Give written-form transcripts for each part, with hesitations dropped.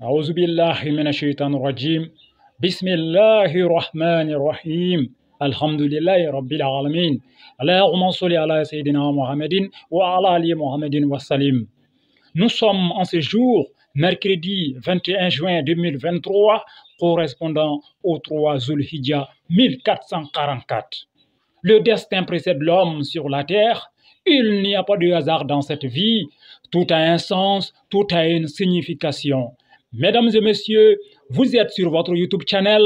أعوذ بالله من الشيطان الرجيم بسم الله الرحمن الرحيم الحمد لله رب العالمين اللهم صل على سيدنا محمد وعلى آل محمد وسلم. Nous sommes en ce jour, mercredi 21 juin 2023, correspondant au 3 Zulhijja 1444. Le destin précède l'homme sur la terre. Il n'y a pas de hasard dans cette vie. Tout a un sens, tout a une signification. Mesdames et messieurs, vous êtes sur votre YouTube channel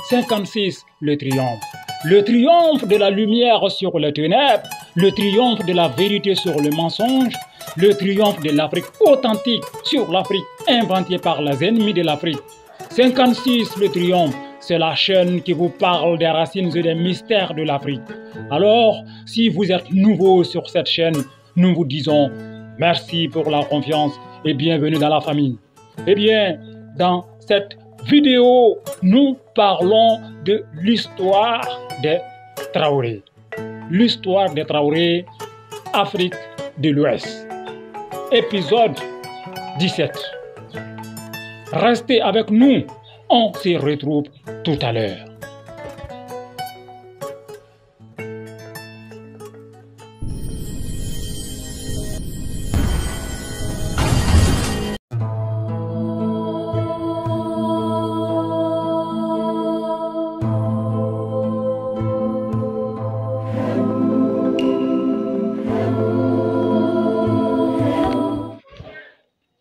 56, le triomphe. Le triomphe de la lumière sur les ténèbres, le triomphe de la vérité sur le mensonge, le triomphe de l'Afrique authentique sur l'Afrique inventée par les ennemis de l'Afrique. 56, le triomphe, c'est la chaîne qui vous parle des racines et des mystères de l'Afrique. Alors, si vous êtes nouveau sur cette chaîne, nous vous disons merci pour la confiance et bienvenue dans la famille. Eh bien, dans cette vidéo, nous parlons de l'histoire des Traoré. L'histoire des Traoré, Afrique de l'Ouest. Épisode 17. Restez avec nous, on se retrouve tout à l'heure.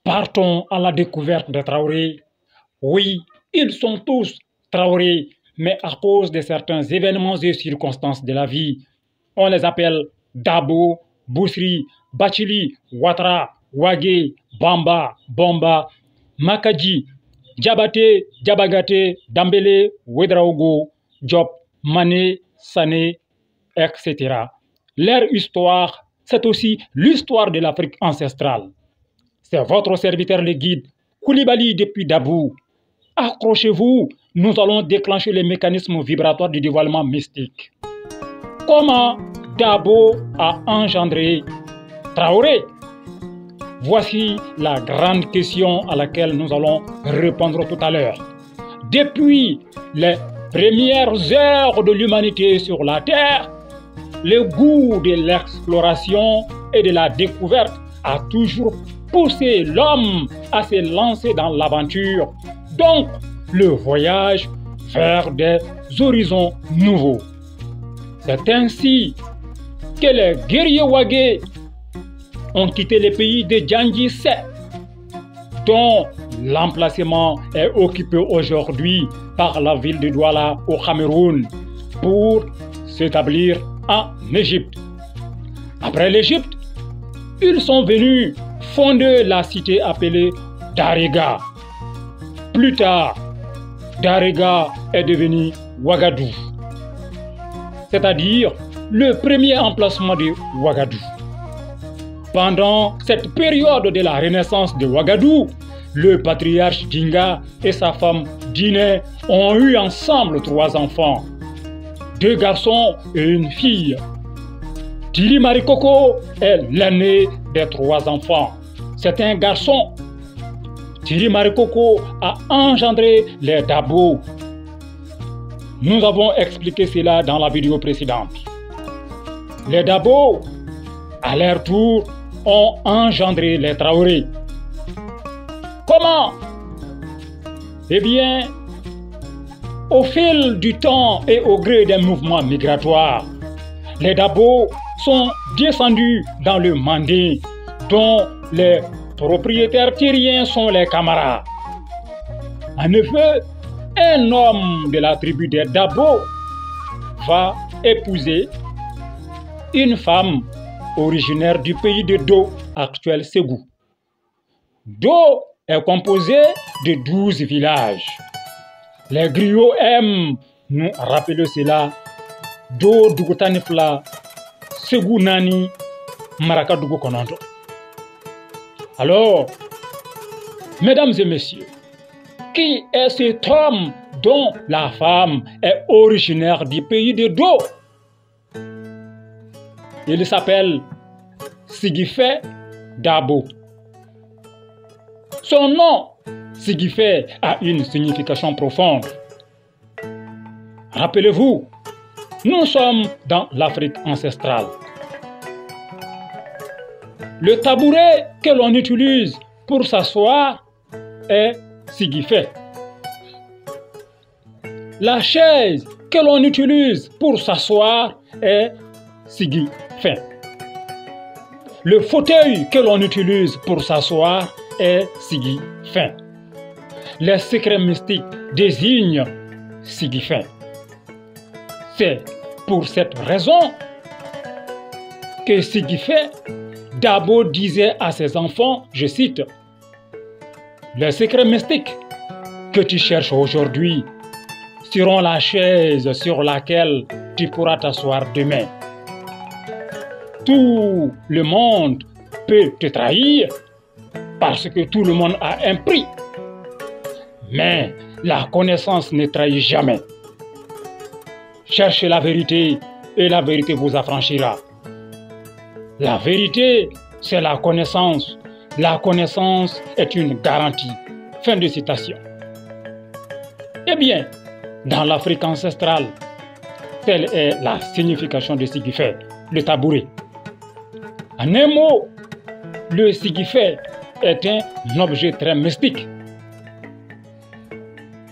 Partons à la découverte des Traoré. Oui, ils sont tous Traoré, mais à cause de certains événements et circonstances de la vie, on les appelle Dabo, Bousri, Bachili, Ouattara, Ouagué, Bamba, Bomba, Makadji, Diabaté, Diabagaté, Dambélé, Ouedraogo, Diop, Mané, Sané, etc. Leur histoire, c'est aussi l'histoire de l'Afrique ancestrale. C'est votre serviteur le guide, Koulibaly depuis Dabou. Accrochez-vous, nous allons déclencher les mécanismes vibratoires du dévoilement mystique. Comment Dabo a engendré Traoré? Voici la grande question à laquelle nous allons répondre tout à l'heure. Depuis les premières heures de l'humanité sur la Terre, le goût de l'exploration et de la découverte a toujours poussé l'homme à se lancer dans l'aventure, donc le voyage vers des horizons nouveaux. C'est ainsi que les guerriers Ouagué ont quitté le pays de Djandji-Sé, dont l'emplacement est occupé aujourd'hui par la ville de Douala au Cameroun, pour s'établir en Égypte. Après l'Égypte, ils sont venus fonder la cité appelée Darega. Plus tard, Darega est devenu Ouagadougou, c'est-à-dire le premier emplacement de Ouagadougou. Pendant cette période de la renaissance de Ouagadougou, le patriarche Dinga et sa femme Diné ont eu ensemble 3 enfants, 2 garçons et une fille. Tili Marikoko est l'aîné des 3 enfants. C'est un garçon. Tili Marikoko a engendré les Dabo. Nous avons expliqué cela dans la vidéo précédente. Les Dabo, à leur tour, ont engendré les Traoré. Comment? Eh bien, au fil du temps et au gré des mouvements migratoires, les Dabo sont descendus dans le Mandé, dont les propriétaires terriens sont les Camara. En effet, un homme de la tribu des Dabo va épouser une femme originaire du pays de Do, actuel Ségou. Do est composé de 12 villages. Les griots aiment nous rappeler cela. Do Dugutanifla, Ségou Nani, Maraka Dugu Kononto. Alors, mesdames et messieurs, qui est cet homme dont la femme est originaire du pays de Do? Il s'appelle Sigifé Dabo. Son nom Sigifé a une signification profonde. Rappelez-vous, nous sommes dans l'Afrique ancestrale. Le tabouret que l'on utilise pour s'asseoir est Sigifé. La chaise que l'on utilise pour s'asseoir est Sigifé. Le fauteuil que l'on utilise pour s'asseoir est Sigifé. Les secrets mystiques désignent Sigifé. C'est pour cette raison que Sigifé Dabo disait à ses enfants, je cite, « Les secrets mystiques que tu cherches aujourd'hui seront la chaise sur laquelle tu pourras t'asseoir demain. Tout le monde peut te trahir parce que tout le monde a un prix. Mais la connaissance ne trahit jamais. Cherchez la vérité et la vérité vous affranchira. La vérité, c'est la connaissance. La connaissance est une garantie. » Fin de citation. Eh bien, dans l'Afrique ancestrale, telle est la signification de Sigifé, le tabouret. En un mot, le Sigifé est un objet très mystique.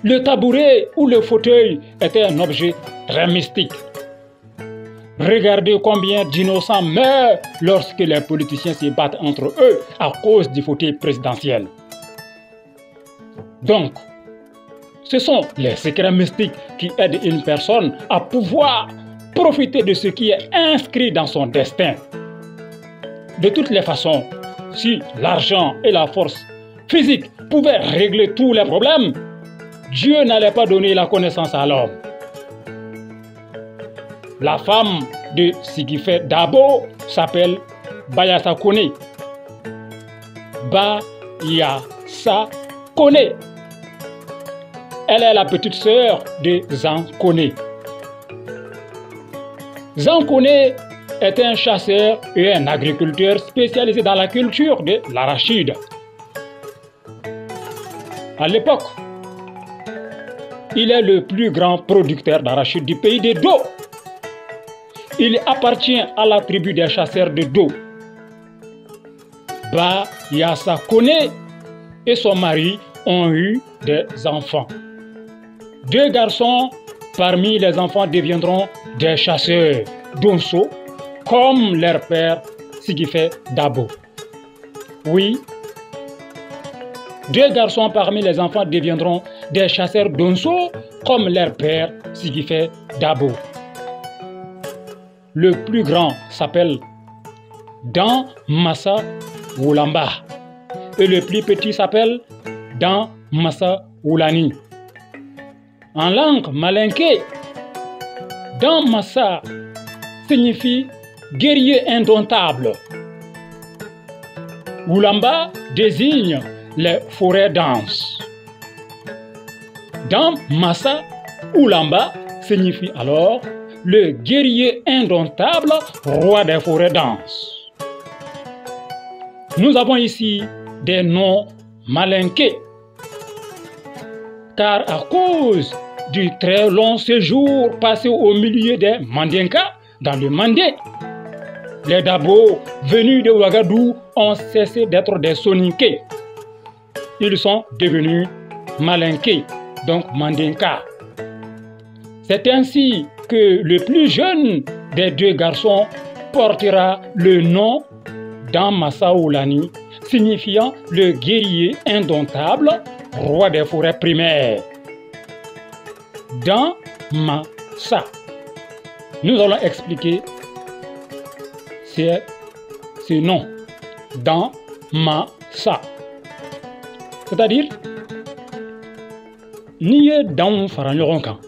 Le tabouret ou le fauteuil est un objet très mystique. Regardez combien d'innocents meurent lorsque les politiciens se battent entre eux à cause du fauteuil présidentiel. Donc, ce sont les secrets mystiques qui aident une personne à pouvoir profiter de ce qui est inscrit dans son destin. De toutes les façons, si l'argent et la force physique pouvaient régler tous les problèmes, Dieu n'allait pas donner la connaissance à l'homme. La femme de Sigifé Dabo s'appelle Bayasa Kone. Bayasa Kone. Elle est la petite sœur de Zan Kone. Zan Kone est un chasseur et un agriculteur spécialisé dans la culture de l'arachide. À l'époque, il est le plus grand producteur d'arachide du pays de Do. Il appartient à la tribu des chasseurs de Do. Bayasa Kone et son mari ont eu des enfants. 2 garçons parmi les enfants deviendront des chasseurs d'Onso, comme leur père Sigifé Dabo. Oui, 2 garçons parmi les enfants deviendront des chasseurs d'Onso, comme leur père Sigifé Dabo. Le plus grand s'appelle Dan Massa Wulamba et le plus petit s'appelle Dan Massa Wulani. En langue malinké, Dan Massa signifie guerrier indomptable. Wulamba désigne les forêts denses. Dan Massa Wulamba signifie alors le guerrier indomptable, roi des forêts denses. Nous avons ici des noms malinqués, car à cause du très long séjour passé au milieu des Mandinka, dans le Mandé, les Dabo venus de Ouagadougou ont cessé d'être des Soninké. Ils sont devenus Malinké, donc Mandinka. C'est ainsi que le plus jeune des 2 garçons portera le nom Dan Massa Wulani, signifiant le guerrier indomptable, roi des forêts primaires. Dan Massa. Nous allons expliquer ce nom. Dan Massa. C'est-à-dire, n'i ye danw fara ɲɔgɔn kan,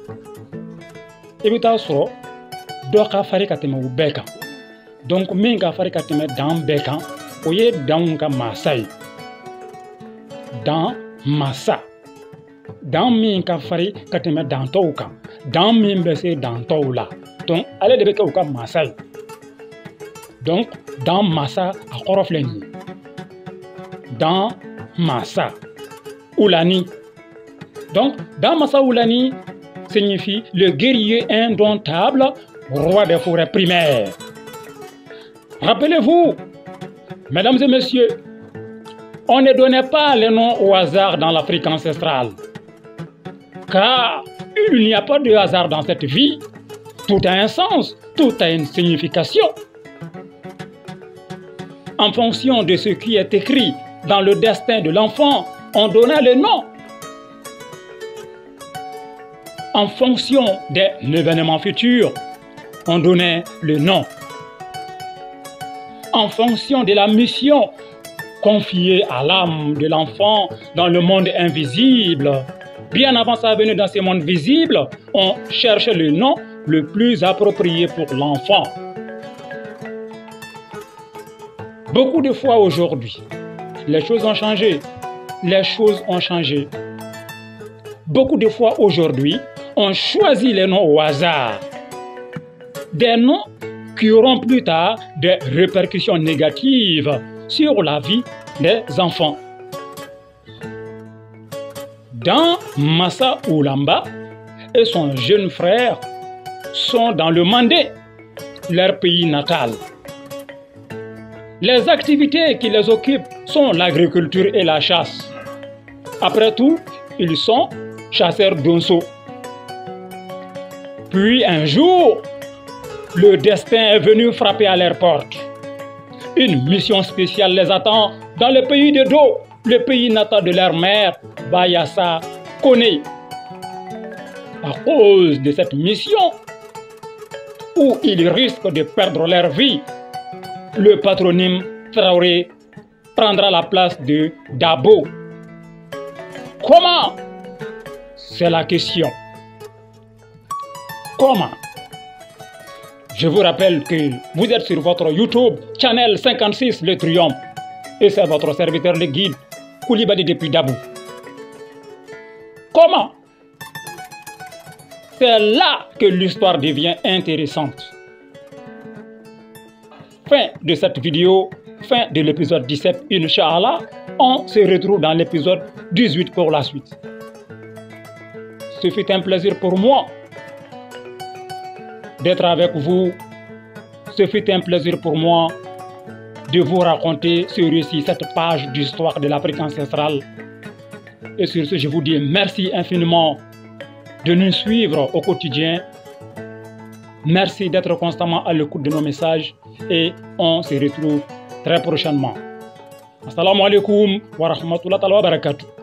i bɛ taa sɔrɔ dɔ ka farin ka tɛmɛ u bɛɛ kan. Donc min ka farin ka tɛmɛ dan bɛɛ kan, o ye danw ka masa ye. Dan masa. Dan min ka farin ka tɛmɛ dan tɔw kan. Dan min bɛ se dan tɔw la. Donc ale de bɛ kɛ u ka masa ye. Donc dan masa a kɔrɔ filɛ nin ye. Dan masa. Oulani. Donc, dans Massa Oulani signifie le guerrier indomptable, roi des forêts primaires. Rappelez-vous, mesdames et messieurs, on ne donnait pas les noms au hasard dans l'Afrique ancestrale. Car il n'y a pas de hasard dans cette vie. Tout a un sens, tout a une signification. En fonction de ce qui est écrit dans le destin de l'enfant, on donna le nom. En fonction d'un événement futur, on donnait le nom. En fonction de la mission confiée à l'âme de l'enfant dans le monde invisible, bien avant sa venue dans ce monde visible, on cherche le nom le plus approprié pour l'enfant. Beaucoup de fois aujourd'hui, les choses ont changé. Les choses ont changé. Beaucoup de fois aujourd'hui, on choisit les noms au hasard. Des noms qui auront plus tard des répercussions négatives sur la vie des enfants. Dans Massa Oulamba et son jeune frère sont dans le Mandé, leur pays natal. Les activités qui les occupent sont l'agriculture et la chasse. Après tout, ils sont chasseurs d'onceaux. Puis un jour, le destin est venu frapper à leur porte. Une mission spéciale les attend dans le pays de Do, le pays natal de leur mère, Bayassa Koné. À cause de cette mission, où ils risquent de perdre leur vie, le patronyme Traoré prendra la place de Dabo. Comment? C'est la question. Comment? Je vous rappelle que vous êtes sur votre YouTube, Channel 56 Le Triomphe, et c'est votre serviteur le guide, Koulibaly depuis Dabo. Comment? C'est là que l'histoire devient intéressante. Fin de cette vidéo, fin de l'épisode 17, Inch'Allah. On se retrouve dans l'épisode 18 pour la suite. Ce fut un plaisir pour moi d'être avec vous. Ce fut un plaisir pour moi de vous raconter ce récit, cette page d'histoire de l'Afrique ancestrale. Et sur ce, je vous dis merci infiniment de nous suivre au quotidien. Merci d'être constamment à l'écoute de nos messages et on se retrouve très prochainement. Assalamu alaikum wa rahmatullahi wa barakatuh.